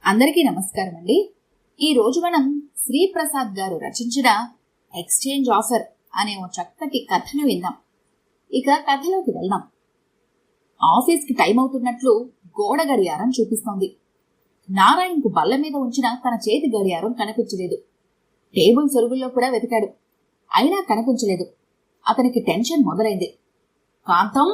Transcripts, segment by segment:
అందరికీ నమస్కారం అండి. ఈ రోజు మనం శ్రీప్రసాద్ గారు రచించిన ఎక్స్చేంజ్ ఆఫర్ అనే ఓ చక్కటి కథను విందాం. ఇక కథలోకి వెళ్దాం. ఆఫీస్కి టైం అవుతున్నట్లు గోడ గడియారం చూపిస్తోంది. నారాయణకు బల్ల మీద ఉంచిన తన చేతి గడియారం కనిపించలేదు. టేబుల్ సొరుగుల్లో కూడా వెతికాడు, అయినా కనిపించలేదు. అతనికి టెన్షన్ మొదలైంది. కాంతం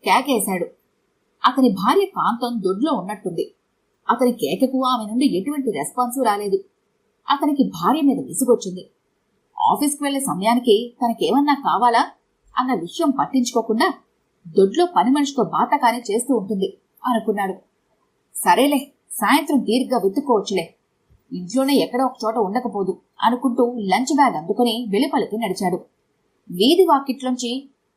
కేకేశాడు. అతని భార్య కాంతం దొడ్లో ఉన్నట్టుంది. అతని కేకకు ఆమె నుండి ఎటువంటి రెస్పాన్సు రాలేదు. అతనికి భార్య మీద విసుగొచ్చింది. ఆఫీస్కి వెళ్లే సమయానికి తనకేమన్నా కావాలా అన్న విషయం పట్టించుకోకుండా దొడ్లో పని మనిషితో బాతకాని చేస్తూ ఉంటుంది అనుకున్నాడు. సరేలే, సాయంత్రం తీరిగ్గా వెతుక్కోవచ్చులే, ఇంట్లోనే ఎక్కడో ఒక చోట ఉండకపోదు అనుకుంటూ లంచ్ బ్యాగ్ అందుకుని వెలుపలికి నడిచాడు. వీధి వాకిట్లోంచి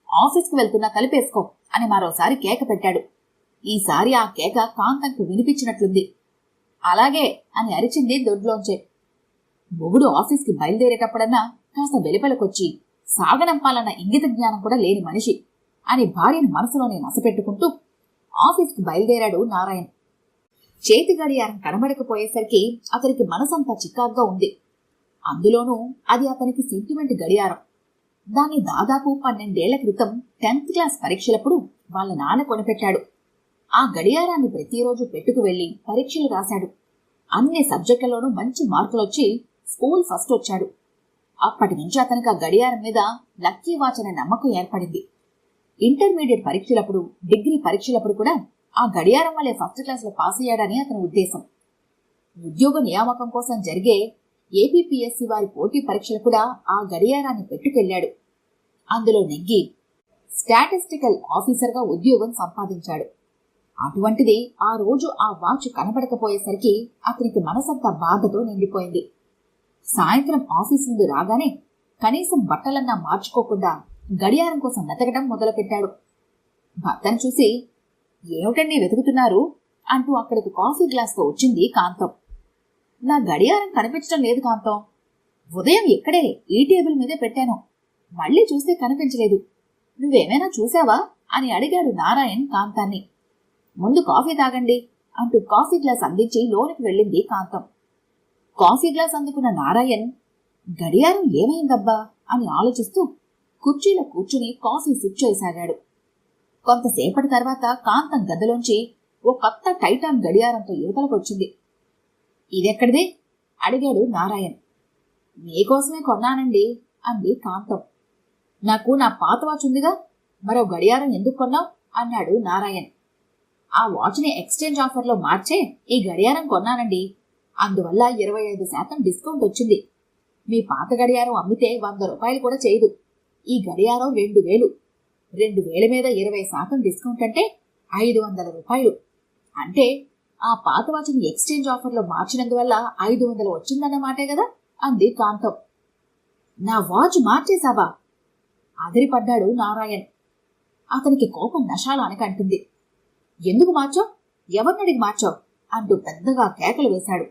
ఆఫీస్కి వెళ్తున్నా తలుపేసుకో అని మరోసారి కేక పెట్టాడు. ఈసారి ఆ కేక కాంతంకు వినిపించినట్లుంది. అలాగే అని అరిచింది దొడ్లోంచే. మొగుడు ఆఫీస్కి బయలుదేరేటప్పుడన్నా కాస్త వెలుపలకొచ్చి సాగనంపాలన్న ఇంగిత జ్ఞానం కూడా లేని మనిషి అని భార్యను మనసులోనే నసపెట్టుకుంటూ ఆఫీస్కి బయలుదేరాడు నారాయణ్. చేతి గడియారం కనబడకపోయేసరికి అతనికి మనసంతా చికాగ్గా ఉంది. అందులోనూ అది అతనికి సెంటిమెంట్ గడియారం. దాన్ని దాదాపు 12 ఏళ్ల క్రితం 10th క్లాస్ పరీక్షలప్పుడు వాళ్ళ నాన్న కొనిపెట్టాడు. ఆ గడియారాన్ని ప్రతిరోజు పెట్టుకు వెళ్లి పరీక్షలు రాశాడు. అన్ని సబ్జెక్టులలోనూ మంచి మార్కులొచ్చి స్కూల్ ఫస్ట్ వచ్చాడు. అప్పటి నుంచి అతనికి ఆ గడియారం మీద లక్కీ వాచ్ అనే నమ్మకం ఏర్పడింది. ఇంటర్మీడియట్ పరీక్షలప్పుడు, డిగ్రీ పరీక్షలప్పుడు కూడా ఆ గడియారం వల్లే ఫస్ట్ క్లాస్లో పాస్ అయ్యాడని అతని ఉద్దేశం. ఉద్యోగ నియామకం కోసం జరిగే ఏపీపీఎస్సీ వారి పోటీ పరీక్షలు కూడా ఆ గడియారాన్ని పెట్టుకెళ్లాడు. అందులో నెగ్గి స్టాటిస్టికల్ ఆఫీసర్గా ఉద్యోగం సంపాదించాడు. అటువంటిది ఆ రోజు ఆ వాచ్ కనపడకపోయేసరికి అతనికి మనసంతా బాధతో నిండిపోయింది. సాయంత్రం ఆఫీస్ నుండి రాగానే కనీసం బట్టలన్నా మార్చుకోకుండా గడియారం కోసం వెతకడం మొదలుపెట్టాడు. భర్తను చూసి, ఏమిటండి వెతుకుతున్నారు అంటూ అక్కడికి కాఫీ గ్లాస్తో వచ్చింది కాంతం. నా గడియారం కనిపించడం లేదు కాంతం, ఉదయం ఇక్కడే ఈ టేబుల్ మీదే పెట్టాను, మళ్ళీ చూస్తే కనిపించలేదు, నువ్వేమైనా చూసావా అని అడిగాడు నారాయణ్ కాంతాన్ని. ముందు కాఫీ తాగండి అంటూ కాఫీ గ్లాస్ అందించి లోనికి వెళ్ళింది కాంతం. కాఫీ గ్లాస్ అందుకున్న నారాయణ్ గడియారం ఏమైందబ్బా అని ఆలోచిస్తూ కుర్చీలో కూర్చుని కాఫీ సిప్ చేయసాగాడు. కొంతసేపటి తర్వాత కాంతం గదిలోంచి ఓ కొత్త టైటాన్ గడియారంతో యువతలకొచ్చింది. ఇదెక్కడిది అడిగాడు నారాయణ్. మీకోసమే కొన్నానండి అంది కాంతం. నాకు నా పాత వాచ్ ఉందిగా, మరో గడియారం ఎందుకు కొన్నావు అన్నాడు నారాయణ్. ఆ వాచ్ని ఎక్స్చేంజ్ ఆఫర్లో మార్చే ఈ గడియారం కొన్నానండి, అందువల్ల 25% డిస్కౌంట్ వచ్చింది. మీ పాత గడియారం అమ్మితే 100 రూపాయలు కూడా చేయదు. ఈ గడియారం 2000, 2000 మీద 20% డిస్కౌంట్ అంటే 500 రూపాయలు. అంటే ఆ పాత వాచ్ని ఎక్స్చేంజ్ ఆఫర్లో మార్చినందువల్ల 500 వచ్చిందన్నమాటే కదా అంది కాంతం. నా వాచ్ మార్చేశావా అదిరిపడ్డాడు నారాయణ్. అతనికి కోపం నశాలానికి అంటుంది. ఎందుకు మార్చావు, ఎవరినడిగి మార్చావు అంటూ పెద్దగా కేకలు వేశాడు.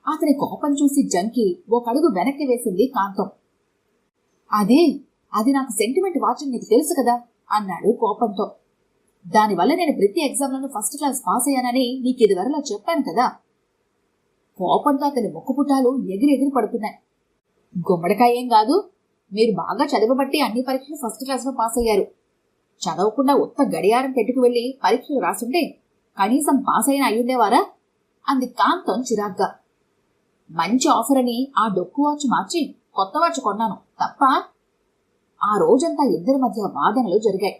అతని కోపం చూసి జంకి ఒక అడుగు వెనక్కి వేసింది కాంతం. అది నాకు సెంటిమెంట్ వాచ్ నీకు తెలుసు కదా అన్నాడు కోపంతో. దానివల్ల నేను ప్రతి ఎగ్జామ్లను ఫస్ట్ క్లాస్ పాస్ అయ్యానని నీకు ఇదివరలో చెప్పాను కదా. కోపంతో అతని ముక్కుపుటాలు ఎగిరి పడుతున్నాయి. గుమ్మడికాయ ఏం కాదు, మీరు బాగా చదవబట్టి అన్ని పరీక్షలు ఫస్ట్ క్లాస్లో పాస్ అయ్యారు. చదవకుండా ఉత్త గడియారం పెట్టుకు వెళ్లి పరీక్షలు రాసుంటే కనీసం పాస్ అయినా అయ్యుండేవారా అంది కాంతం చిరాగ్గా. మంచి ఆఫర్ అని ఆ డొక్కు వాచ్ మార్చి కొత్త వాచ్ కొన్నాను తప్ప. ఆ రోజంతా ఇద్దరి మధ్య వాదనలు జరిగాయి.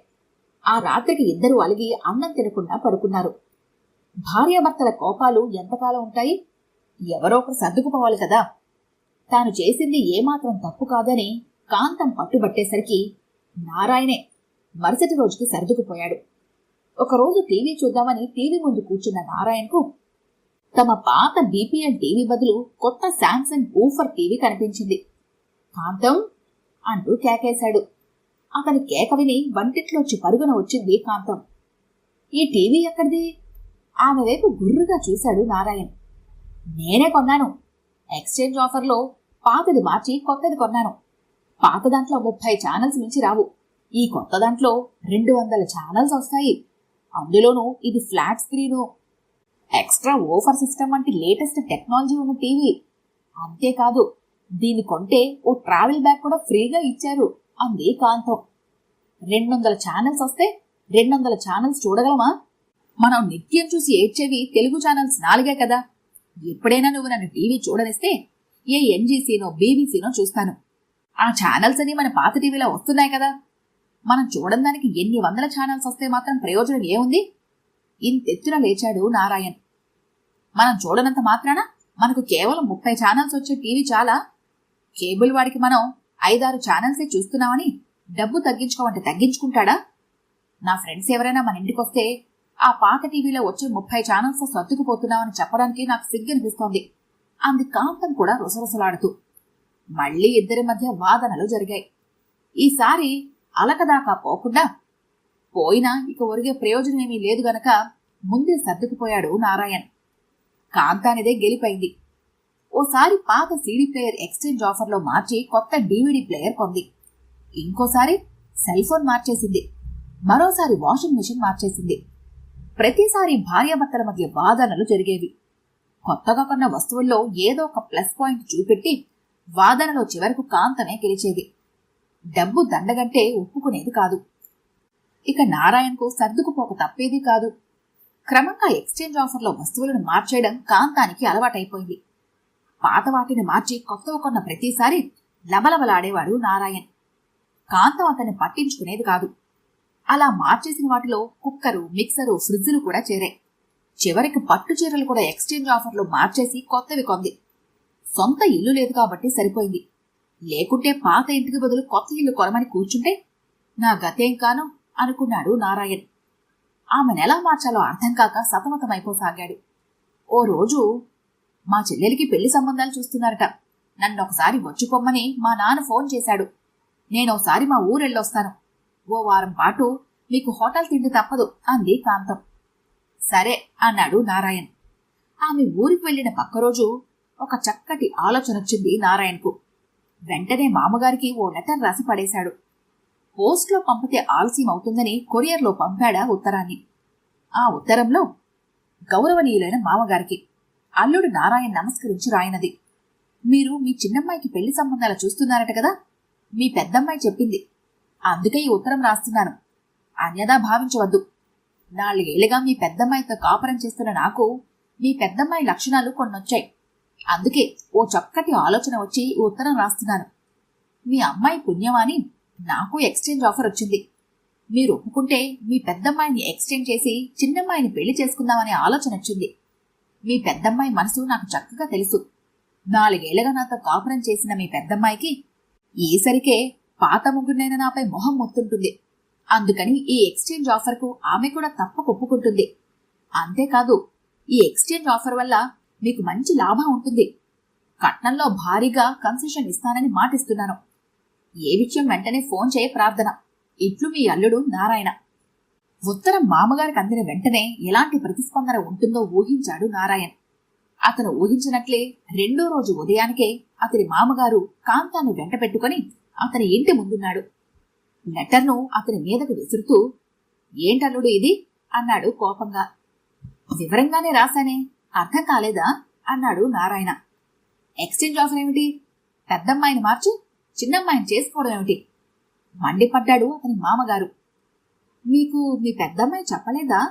ఆ రాత్రికి ఇద్దరు అలిగి అన్నం తినకుండా పడుకున్నారు. భార్యాభర్తల కోపాలు ఎంతకాలం ఉంటాయి? ఎవరో ఒకరు సర్దుకుపోవాలి కదా. తాను చేసింది ఏమాత్రం తప్పు కాదని కాంతం పట్టుబట్టేసరికి నారాయణే మరుసటి రోజుకి సర్దుకుపోయాడు. ఒకరోజు టీవీ చూద్దామని టీవీ ముందు కూర్చున్న నారాయణకు తమ పాత బీపీఎల్ టీవీ బదులు కొత్త శాంసంగ్ ఊఫర్ టీవీ కనిపించింది. కాంతం అంటూ కేకేశాడు. అతని కేక విని వంటిట్లోంచి పరుగున వచ్చింది కాంతం. ఈ టీవీ ఎక్కడిది? ఆమె వైపు గుర్రుగా చూశాడు నారాయణ్. నేనే కొన్నాను, ఎక్స్చేంజ్ ఆఫర్లో పాతది మార్చి కొత్తది కొన్నాను. పాత దాంట్లో 30 ఛానల్స్ మించి రావు, ఈ కొత్త దాంట్లో 200 ఛానల్స్ వస్తాయి. అందులోనూ ఇది flat screen. Extra woofer system వంటి లేటెస్ట్ టెక్నాలజీ ఉన్న టీవీ. అంతేకాదు దీన్ని కొంటే ఓ ట్రావెల్ బ్యాగ్ కూడా ఫ్రీగా ఇచ్చారు అంది కాంతం. 200 ఛానల్స్ వస్తే 200 ఛానల్స్ చూడగలమా? మనం నిత్యం చూసి ఏడ్చేవి తెలుగు ఛానల్స్ 4 కదా. ఎప్పుడైనా నువ్వు నన్ను టీవీ చూడనిస్తే ఏ ఎన్జీసీనో బీబీసీనో చూస్తాను. ఆ ఛానల్స్ అని మన పాత టీవీలో వస్తున్నాయి కదా. మనం చూడడానికి ఎన్ని వందల ఛానల్స్ వస్తే మాత్రం ప్రయోజనం ఏముంది? ఇంతెత్తున లేచాడు నారాయణ్. మనం చూడనంత మాత్రాన మనకు కేవలం 30 ఛానల్స్ వచ్చే టీవీ చాలా? కేబుల్ వాడికి మనం 5-6 ఛానల్సే చూస్తున్నామని డబ్బు తగ్గించుకోమంటే తగ్గించుకుంటాడా? నా ఫ్రెండ్స్ ఎవరైనా మన ఇంటికొస్తే ఆ పాత టీవీలో వచ్చే 30 ఛానల్స్ సర్దుకుపోతున్నామని చెప్పడానికి నాకు సిగ్గనిపిస్తోంది అంది కాంతం కూడా రుసరుసలాడుతూ. మళ్లీ ఇద్దరి మధ్య వాదనలు జరిగాయి. ఈసారి అలకదాకా పోకుండా పోయినా ఇక ఒరిగే ప్రయోజనమేమీ లేదు గనక ముందే సర్దుకుపోయాడు నారాయణ్. కాంతానిదే గెలిపోయింది. ఓసారి పాత సీడీ ప్లేయర్ ఎక్స్చేంజ్ ఆఫర్లో మార్చి కొత్త డీవీడీ ప్లేయర్ కొంది. ఇంకోసారి సెల్ ఫోన్ మార్చేసింది. మరోసారి వాషింగ్ మిషన్ మార్చేసింది. ప్రతిసారి భార్యాభర్తల మధ్య వాదనలు జరిగేవి. కొత్తగా కొన్న వస్తువుల్లో ఏదో ఒక ప్లస్ పాయింట్ చూపెట్టి వాదనలో చివరకు కాంతమే గెలిచేది. డబ్బు దండగంటే ఒప్పుకునేది కాదు. ఇక నారాయణకు సర్దుకుపోక తప్పేది కాదు. క్రమంగా ఎక్స్చేంజ్ ఆఫర్లో వస్తువులను మార్చేయడం కాంతానికి అలవాటైపోయింది. పాత వాటిని మార్చి కొత్తవి కొన్న ప్రతిసారి లబలబలాడేవాడు నారాయణ్. కాంతం అతన్ని పట్టించుకునేది కాదు. అలా మార్చేసిన వాటిలో కుక్కరు, మిక్సరు, ఫ్రిడ్జ్లు కూడా చేరాయి. చివరికి పట్టు చీరలు కూడా ఎక్స్చేంజ్ ఆఫర్లో మార్చేసి కొత్తవి కొంది. సొంత ఇల్లు లేదు కాబట్టి సరిపోయింది. లేకుంటే పాత ఇంటికి బదులు కొత్త ఇల్లు కొనమని కూర్చుంటే నా గతేం కాను అనుకున్నాడు నారాయణ్. ఆమెనెలా మార్చాలో అర్థం కాక సతమతమైపోసాగాడు. ఓ రోజు మా చెల్లెలికి పెళ్లి సంబంధాలు చూస్తున్నారట. నన్నొకసారి వచ్చిపోమ్మని మా నాన్న ఫోన్ చేశాడు. నేనోసారి మా ఊరెళ్ళొస్తాను. ఓ వారం పాటు మీకు హోటల్ తిండి తప్పదు అంది కాంతం. సరే అన్నాడు నారాయణ్. ఆమె ఊరికి వెళ్లిన పక్క రోజు ఒక చక్కటి ఆలోచనొచ్చింది నారాయణ్కు. వెంటనే మామగారికి ఓ లెటర్ రాసి పడేశాడు. పోస్ట్లో పంపితే ఆలస్యం అవుతుందని కొరియర్లో పంపాడా ఉత్తరాన్ని. ఆ ఉత్తరంలో గౌరవనీయులైన మామగారికి అల్లుడు నారాయణ్ నమస్కరించి రాయినది. మీరు మీ చిన్నమ్మాయికి పెళ్లి సంబంధాలు చూస్తున్నారట కదా. మీ పెద్దమ్మాయి చెప్పింది. అందుకే ఈ ఉత్తరం రాస్తున్నాను. అన్యదా భావించవద్దు. 4 ఏళ్లుగా మీ పెద్దమ్మాయితో కాపురం చేస్తున్న నాకు మీ పెద్దమ్మాయి లక్షణాలు కొన్నొచ్చాయి. అందుకే ఓ చక్కటి ఆలోచన వచ్చి ఉత్తరం రాస్తున్నాను. మీ అమ్మాయి పుణ్యమాని నాకు ఎక్స్చేంజ్ ఆఫర్ వచ్చింది. మీరు ఒప్పుకుంటే మీ పెద్దమ్మాయిని ఎక్స్చేంజ్ చేసి చిన్నమ్మాయిని పెళ్లి చేసుకుందామనే ఆలోచన వచ్చింది. మీ పెద్దమ్మాయి మనసు నాకు చక్కగా తెలుసు. 4 ఏళ్లుగా నాతో కాపురం చేసిన మీ పెద్దమ్మాయికి ఈసరికే పాత ముగ్గునైన నాపై మొహం మొత్తుంటుంది. అందుకని ఈ ఎక్స్చేంజ్ ఆఫర్కు ఆమె కూడా తప్పక ఒప్పుకుంటుంది. అంతేకాదు ఈ ఎక్స్చేంజ్ ఆఫర్ వల్ల మీకు మంచి లాభం ఉంటుంది. కట్నంలో భారీగా కన్సెషన్ ఇస్తానని మాటిస్తున్నాను. ఏ విషయం వెంటనే ఫోన్ చేయ ప్రార్థన. ఇట్లు మీ అల్లుడు నారాయణ. ఉత్తరం మామగారికి అందిన వెంటనే ఎలాంటి ప్రతిస్పందన ఉంటుందో ఊహించాడు నారాయణ్. అతను ఊహించినట్లే 2వ రోజు ఉదయానికే అతని మామగారు కాంతాన్ని వెంట పెట్టుకుని అతని ఇంటి ముందున్నాడు. లెటర్ను అతని మీదకు విసురుతూ, ఏంటల్లుడు ఇది అన్నాడు కోపంగా. వివరంగానే రాశానే, అర్థం కాలేదా అన్నాడు నారాయణ. ఎక్స్చేంజ్ ఆఫర్ ఏమిటి? పెద్దమ్మాయిని మార్చి చిన్నమ్మాయిని చేసుకోవడం ఏమిటి? మండిపడ్డాడు అతని మామగారు. మీకు మీ పెద్దమ్మాయి చెప్పలేదా?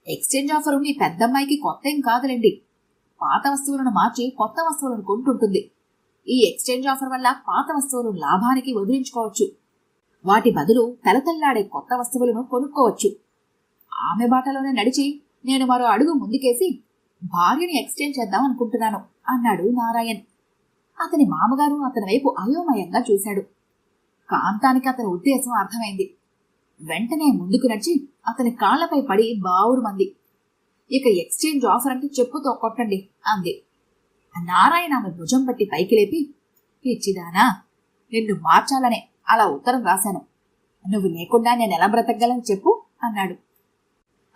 ఎక్స్చేంజ్ ఆఫరు మీ పెద్దమ్మాయికి కొత్త ఏం కాదులేండి. పాత వస్తువులను మార్చి కొత్త వస్తువులను కొంటుంటుంది. ఈ ఎక్స్చేంజ్ ఆఫర్ వల్ల పాత వస్తువులను లాభానికి వదిలించుకోవచ్చు. వాటి బదులు తలతల్లాడే కొత్త వస్తువులను కొనుక్కోవచ్చు. ఆమె బాటలోనే నడిచి నేను మరో అడుగు ముందుకేసి భార్యని ఎక్స్చేంజ్ చేద్దాం అనుకుంటున్నాను అన్నాడు నారాయణ్. అతని మామగారు అతని వైపు అయోమయంగా చూశాడు. కాంతానికి అతని ఉద్దేశం అర్థమైంది. వెంటనే ముందుకు నడిచి అతని కాళ్లపై పడి బావురుమంది. ఇక ఎక్స్చేంజ్ ఆఫర్ అంటే చెప్పుతో కొట్టండి అంది. నారాయణ ఆమె భుజం పట్టి పైకి లేపి, పిచ్చిదానా, నిన్ను మార్చాలనే అలా ఉత్తరం రాశాను. నువ్వు లేకుండా నేను ఎలా బ్రతకగలను చెప్పు అన్నాడు.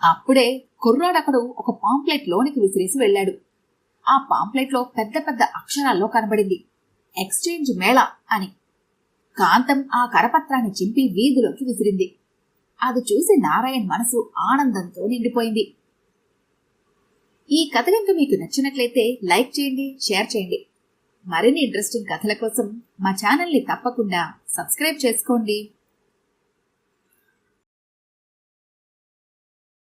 అప్పుడే కుర్రాడక్కడు ఒక పాంప్లెట్ లోనికి విసిరేసి వెళ్లాడు. ఆ పాంప్లెట్లో పెద్ద పెద్ద అక్షరాల్లో కనబడింది, ఎక్స్చేంజ్ మేళా అని. కాంతం ఆ కరపత్రాన్ని చింపి వీధిలోకి విసిరింది. అది చూసి నారాయణ్ మనసు ఆనందంతో నిండిపోయింది. ఈ కథ కనుక మీకు నచ్చినట్లయితే లైక్ చేయండి, షేర్ చేయండి. మరిన్ని ఇంట్రెస్టింగ్ కథల కోసం మా ఛానల్ని తప్పకుండా సబ్స్క్రైబ్ చేసుకోండి.